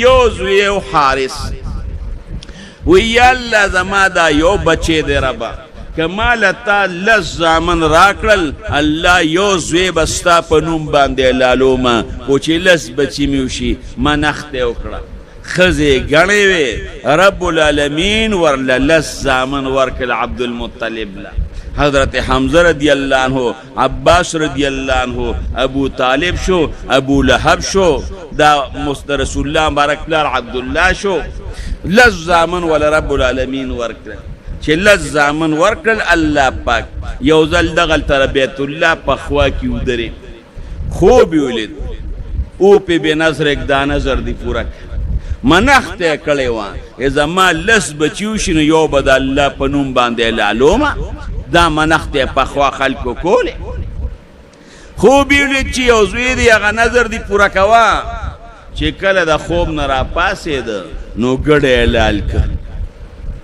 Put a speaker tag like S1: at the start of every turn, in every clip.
S1: یو زوی او حارس وی یا الله زما دا یو بچی دی ربا کمال تا لس زامن راکړل الله یو زوی بستا په نوم باندې لالوما او چې لس بچی میوشي منخته وکړه خزی گنی وی رب العالمین ورل لس زامن ورکل عبد المطلب لا حضرت حمزه رضی اللہ عنہ عباس رضی اللہ عنہ ابو طالب شو ابو لہب شو دا رسول اللہ مبارک پلار عبداللہ شو لس زامن ول رب العالمین ورکل چه لس زامن ورکل اللہ پاک یوزل دغل تر بیت اللہ پخوا کی ادری خوب یولید او پی بے نظر ایک دا نظر دی پورا منخت کړی وان زما لس بچیوشي نو یو به د الله په نوم باندې لالومه دا منخت پخوا خلکو کولی خوب یې ولید چې یو زوی دی هغه نظر دی پوره کوه چې کله د خوب نه راپاڅېده نو ګډه یې لال کړ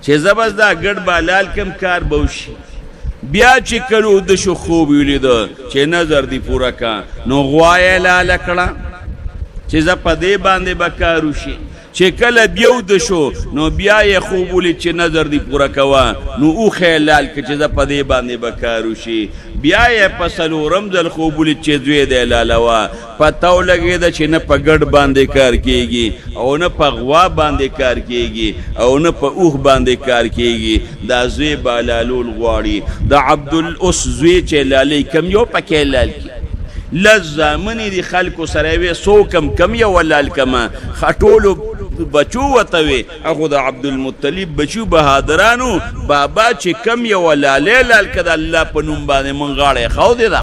S1: چې زه بس دا ګډ به لال کم کار به وشي بیا چې کله اوده شو خوب یې ولیده چې نظر دی پوره که نو غوا یې لاله کړه چې زه په دې باندې به کار وشي چې کله بیا د شو نو بیا یې خوب ولید چې نظر دی پوره کوه نو اوښ یې لال که چې زه په دې باندې به کار وشي بیا یې په څلورم ځل خوب ولید چې زوی دی لالوه پته ولګېده چې نه په ګډ باندې کار کېږي او نه په غوا باندې کار کېږي او نه په اوښ باندې کار کېږي دا زوی به لالول غواړي د عبدالاس زوی چې لالی کم یو پکې لال کړي لس زامنې دي خلکو سره وې څوک کم یو ولال کمه ټولو بچو وته وي هغه د عبدالمطلب بچو بهادرانو بابا چې کم یو لالی لال که د الله په نوم باندې مونږ غاړه یې ښودې ده